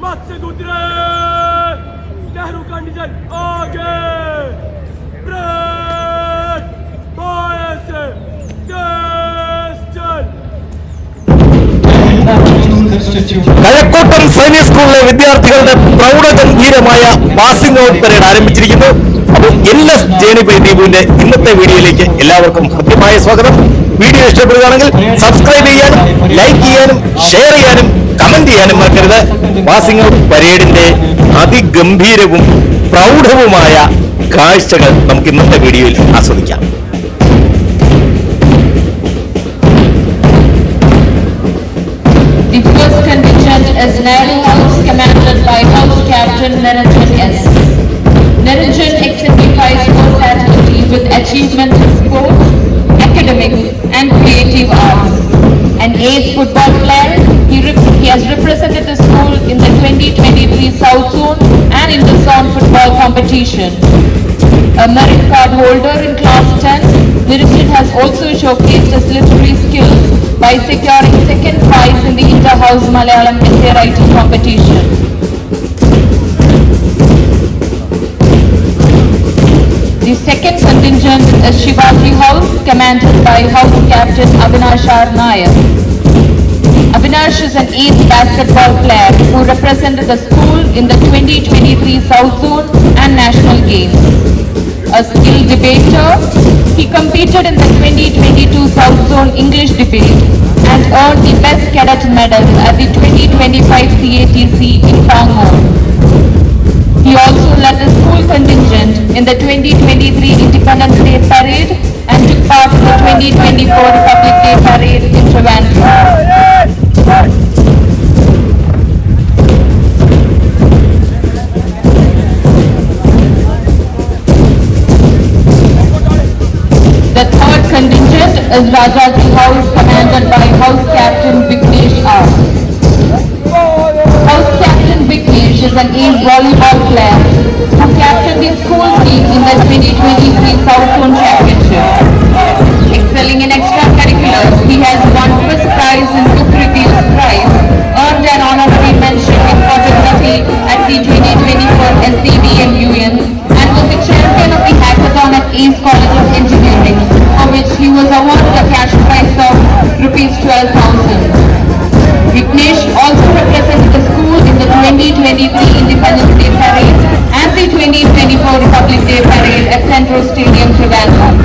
मत से गुजरे नेहरू कंडीशन आगे ब्रेक बाय से കഴക്കൂട്ടം സൈനിക സ്കൂളിലെ വിദ്യാർത്ഥികളുടെ പ്രൗഢഗംഭീരമായ പാസിംഗ് ഔട്ട് പരേഡ് ആരംഭിച്ചിരിക്കുന്നു. അപ്പോൾ LS ജേണിപൈ ദീപുവിന്റെ ഇന്നത്തെ വീഡിയോയിലേക്ക് എല്ലാവർക്കും കൃത്യമായ സ്വാഗതം. വീഡിയോ ഇഷ്ടപ്പെടുകയാണെങ്കിൽ സബ്സ്ക്രൈബ് ചെയ്യാനും ലൈക്ക് ചെയ്യാനും ഷെയർ ചെയ്യാനും കമന്റ് ചെയ്യാനും മറക്കരുത്. പാസിംഗ് ഔട്ട് പരേഡിന്റെ അതിഗംഭീരവും പ്രൗഢവുമായ കാഴ്ചകൾ നമുക്ക് ഇന്നത്തെ വീഡിയോയിൽ ആസ്വദിക്കാം. The first contingent is Nehru House, commanded by House Captain Niranjan S. Niranjan exemplifies versatility with achievements in sports, academics and creative arts. An ace football player, he has represented the school in the 2023 South Zone and Inter-Zone football competition. A merit card holder in class 10, Niranjan has also showcased his literary skills by securing second prize in the Inter-House Malayalam essay writing competition. The second contingent is Shivaji House, commanded by House Captain Avinash R. Nair. Avinash is an ace basketball player who represented the school in the 2023 South Zone and National Games. A skilled debater, he competed in the 2022 South Zone English debate and earned the Best Cadet Medal at the 2025 CATC in Pangong. He also led the school contingent in the 2023 Independence Day Parade and took part in the 2024 Republic Day Parade in Trivandrum. The third contingent is Rajaji House, commanded by House Captain Vignesh R. House Captain Vignesh is an ace volleyball player who captained the school team in the 2023 South Zone Championship. Excelling in extracurriculars, he has won first prize in book reviews prize, earned an honorary mention in photography at the 2024 SCVMUN, and was the champion of the hackathon at Ace College of Engineering, for which he was awarded a cash prize of ₹12,000. Vignesh also represented the school in the 2023 Independence Day Parade and the 2024 Republic Day Parade at Central Stadium, Trivandrum.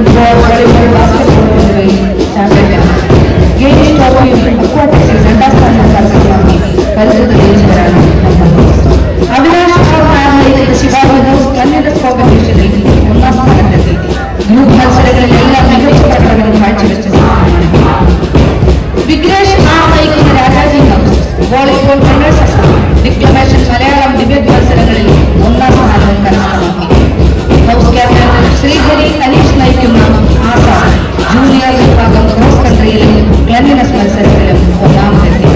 football, volleyball, basketball എന്നിവയിൽ ചാമ്പ്യന്മാരാണ്. Games ട്രോഫിയും അക്വാറ്റിക്സിൽ രണ്ടാം സ്ഥാനം കരസ്ഥമാക്കി കരുത്ത് തെളിയിച്ചവരാണ് അഭിലാഷ് നയിക്കുന്ന Shivaji house കന്യക കോമ്പറ്റീഷനിൽ ഒന്നാം സ്ഥാനത്തെത്തി. Group മത്സരങ്ങളിലെല്ലാം മികച്ച പ്രകടനം കാഴ്ചവെച്ച വിഘ്നേഷ് നയിക്കുന്ന Rajaji house volleyball runners up declamation Malayalam debate മത്സരങ്ങളിൽ ഒന്നാം സ്ഥാനം കരസ്ഥമാക്കി. ഹൗസ് ക്യാപ്റ്റൻ ശ്രീഹരി അനീഷ് നയിക്കുന്ന ആസാം ജൂനിയർ വിഭാഗം ക്രോസ് കൺട്രിയിലും ക്ലെൻലിനെസ് മത്സരത്തിലും ഒന്നാമതെത്തി.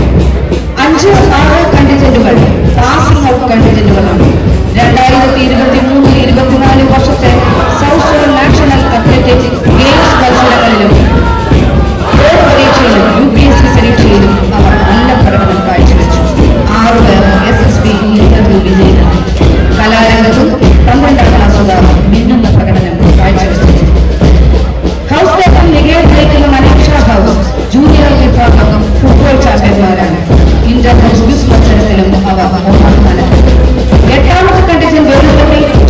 5-6 കണ്ടിജന്റുകൾ പാസിംഗ് ഔട്ട് കണ്ടിജന്റുകളാണ്. 2023-24 വർഷത്തെ south zone national athletics games മത്സരങ്ങളിലും ബോർഡ് പരീക്ഷയിലും UPSC പരീക്ഷയിലും അവർ നല്ല പ്രകടനം കാഴ്ചവെച്ചു. 6 പേർ SSB ഇന്റർവ്യൂ വിജയികൾ. കലാരംഗത്തും 12ാം ക്ലാസ്സുകാർ മിന്നുന്ന പ്രകടനം കാഴ്ചവെച്ചു. ഹൗസ് ക്യാപ്റ്റൻ നികേൽ നയിക്കുന്ന മനീഷ ഹൗസ് ജൂനിയർ വിഭാഗം ഫുട്ബോൾ ചാമ്പ്യന്മാരാണ്. ഇന്റർ ഹൗസ് ക്വിസ് മത്സരത്തിലും അവർ ഒന്നാം സ്ഥാനത്ത്. 8ാമത്തെ കണ്ടിജന്റ് വേൾഡ്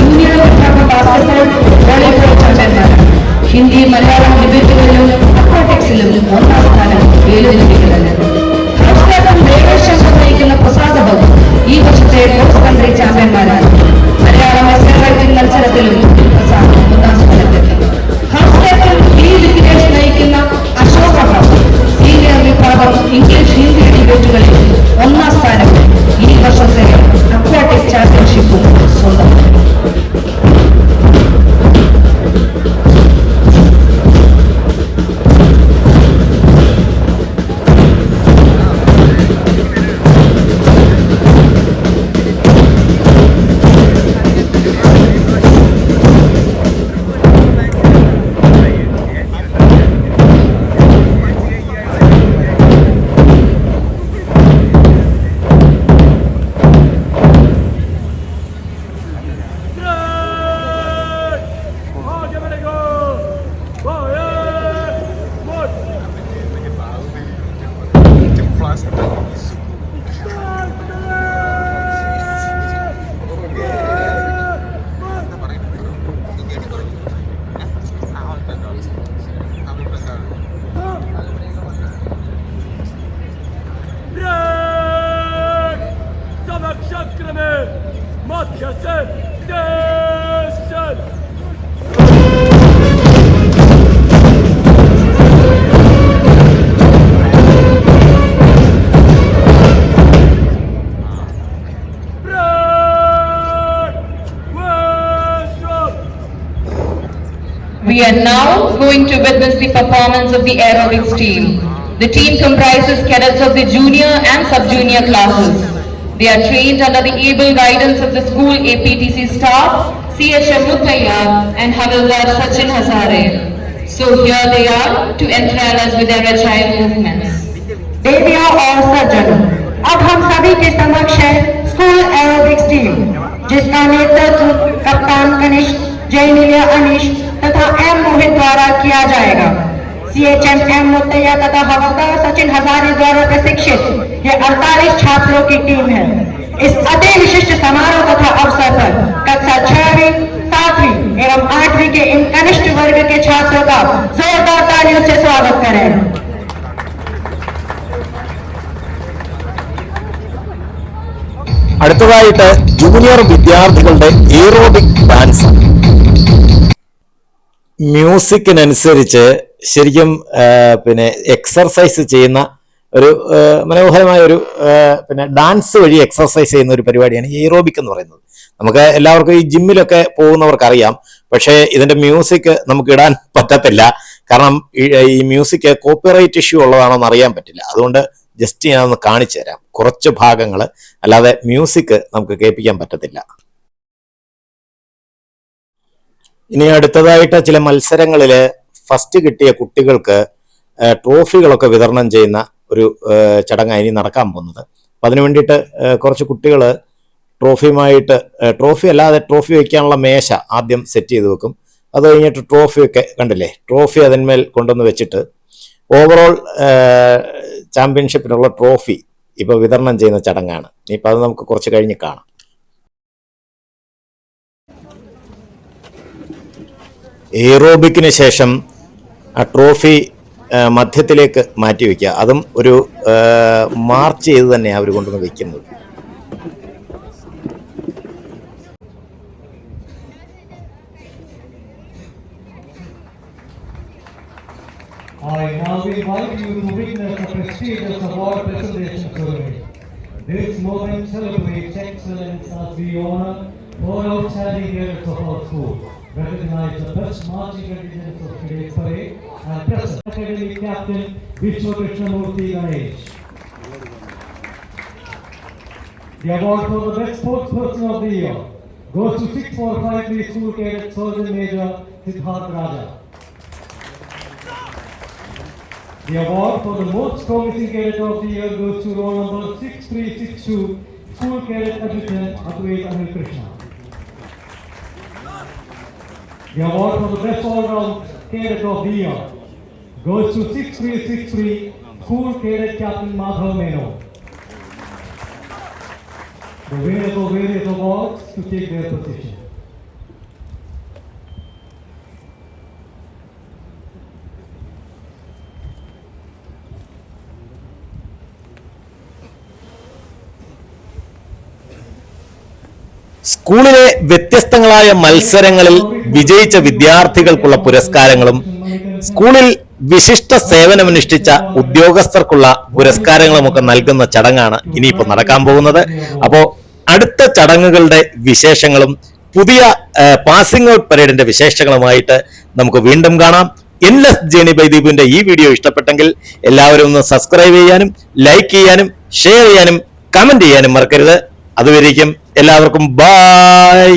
ജൂനിയർ വിഭാഗം ബാസ്കറ്റ്ബോൾ വോളിബോൾ ചാമ്പ്യന്മാരാണ്. ഹിന്ദി മലയാളം ഡിബേറ്റുകളിലും അക്വാറ്റിക്സിലും ഒന്നാം സ്ഥാനം വേലുവിളിക്കുന്നത്. ഹൗസ് ക്യാപ്റ്റൻ ദേവേഷ് ശങ്കർ നയിക്കുന്ന പ്രസാദ ഹൗസ് ഈ വർഷത്തെ ക്രോസ് കൺട്രി ചാമ്പ്യന്മാരാണ്. മലയാളം റൈറ്റിംഗ് മത്സരത്തിലും പ്രസാദ് ഒന്നാം സ്ഥാനത്തെത്തി. ഹൗസ് ക്യാപ്റ്റൻ വിഘ്നേഷ് നയിക്കുന്ന അശോക ഹൗസ് സീനിയർ വിഭാഗം ഇംഗ്ലീഷ് ഹിന്ദി ഡിബേറ്റുകളിൽ ഒന്നാം സ്ഥാനം ഈ വർഷത്തെ അക്വാറ്റിക് ചാമ്പ്യൻഷിപ്പും സ്വന്തം. We are now going to witness the performance of the aerobics team. The team comprises cadets of the junior and sub-junior classes. They are trained under the able guidance of the school APTC staff, CHM Muthaiya and Havildar Sachin Hazare. So here they are to enthrall us with their agile movements. देवियों और सज्जनों, अब हम सभी के समक्ष है school aerobics team, जिसका नेतृत्व कप्तान कनिष्क, जयनीलिया अनिश तथा M मोहित द्वारा किया जाएगा। CHM M मुतैया तथा हवलदार सचिन हजारे द्वारा प्रशिक्षित ये 48 छात्रों की टीम है। इस अति विशिष्ट समारोह तथा अवसर पर कक्षा 6वीं, 7वीं एवं 8वीं के इन कनिष्ठ वर्ग के छात्रों का जोरदार तालियों से स्वागत करें। അടുത്തതായിട്ട് ജൂനിയർ വിദ്യാർത്ഥികളുടെ എയറോബിക് ഡാൻസ്. മ്യൂസിക്കിനനുസരിച്ച് ശരിക്കും എക്സർസൈസ് ചെയ്യുന്ന ഒരു മനോഹരമായ ഒരു ഡാൻസ് വഴി എക്സർസൈസ് ചെയ്യുന്ന ഒരു പരിപാടിയാണ് എയറോബിക് എന്ന് പറയുന്നത്. നമുക്ക് എല്ലാവർക്കും ഈ ജിമ്മിലൊക്കെ പോകുന്നവർക്ക് അറിയാം. പക്ഷേ ഇതിന്റെ മ്യൂസിക് നമുക്ക് ഇടാൻ പറ്റത്തില്ല. കാരണം ഈ മ്യൂസിക് കോപ്പിറൈറ്റ് ഇഷ്യൂ ഉള്ളതാണോന്ന് അറിയാൻ പറ്റില്ല. അതുകൊണ്ട് ജസ്റ്റ് ഞാനൊന്ന് കാണിച്ചു തരാം കുറച്ച് ഭാഗങ്ങൾ, അല്ലാതെ മ്യൂസിക് നമുക്ക് കേൾപ്പിക്കാൻ പറ്റത്തില്ല. ഇനി അടുത്തതായിട്ട് ചില മത്സരങ്ങളിൽ ഫസ്റ്റ് കിട്ടിയ കുട്ടികൾക്ക് ട്രോഫികളൊക്കെ വിതരണം ചെയ്യുന്ന ഒരു ചടങ്ങാണ് ഇനി നടക്കാൻ പോകുന്നത്. അപ്പം അതിനു വേണ്ടിയിട്ട് കുറച്ച് കുട്ടികൾ ട്രോഫി അല്ലാതെ ട്രോഫി വയ്ക്കാനുള്ള മേശ ആദ്യം സെറ്റ് ചെയ്ത് വെക്കും. അത് കഴിഞ്ഞിട്ട് ട്രോഫിയൊക്കെ കണ്ടില്ലേ, ട്രോഫി അതിന്മേൽ കൊണ്ടുവന്ന് വെച്ചിട്ട് ഓവറോൾ ചാമ്പ്യൻഷിപ്പിനുള്ള ട്രോഫി ഇപ്പോൾ വിതരണം ചെയ്യുന്ന ചടങ്ങാണ്. ഇനിയിപ്പോൾ അത് നമുക്ക് കുറച്ച് കഴിഞ്ഞ് കാണാം. എയ്റോബിക്കിന് ശേഷം ആ ട്രോഫി മധ്യത്തിലേക്ക് മാറ്റി വയ്ക്കുക. അതും ഒരു മാർച്ച് ചെയ്ത് തന്നെയാണ് അവർ കൊണ്ടുവന്ന് വയ്ക്കുന്നത്. I now invite you to witness the prestigious award presentation ceremony. This moment celebrates excellence as we honor all outstanding cadets of our school, recognize the best marching contingents of today's parade, and present Academy Captain Vishwa Krishnamurthy Ganesh. The award for the best sportsperson of the year goes to 6453 School Cadet Sergeant Major Siddharth Raja. The award for the most promising cadet of the year goes to roll number 6362, School Cadet Adjutant Advait Anil Krishna. The award for the best all-round cadet of the year goes to 6363, School Cadet Captain Madhav Meno. The winners of various awards to take their position. സ്കൂളിലെ വ്യത്യസ്തങ്ങളായ മത്സരങ്ങളിൽ വിജയിച്ച വിദ്യാർത്ഥികൾക്കുള്ള പുരസ്കാരങ്ങളും സ്കൂളിൽ വിശിഷ്ട സേവനമനുഷ്ഠിച്ച ഉദ്യോഗസ്ഥർക്കുള്ള പുരസ്കാരങ്ങളുമൊക്കെ നൽകുന്ന ചടങ്ങാണ് ഇനിയിപ്പോൾ നടക്കാൻ പോകുന്നത്. അപ്പോൾ അടുത്ത ചടങ്ങുകളുടെ വിശേഷങ്ങളും പുതിയ പാസിംഗ് ഔട്ട് പരേഡിന്റെ വിശേഷങ്ങളുമായിട്ട് നമുക്ക് വീണ്ടും കാണാം. എൻലെസ് ജേണി ബൈ ദീപുവിന്റെ ഈ വീഡിയോ ഇഷ്ടപ്പെട്ടെങ്കിൽ എല്ലാവരും ഒന്ന് സബ്സ്ക്രൈബ് ചെയ്യാനും ലൈക്ക് ചെയ്യാനും ഷെയർ ചെയ്യാനും കമന്റ് ചെയ്യാനും മറക്കരുത്. അതുവരേക്കും എല്ലാവർക്കും ബൈ.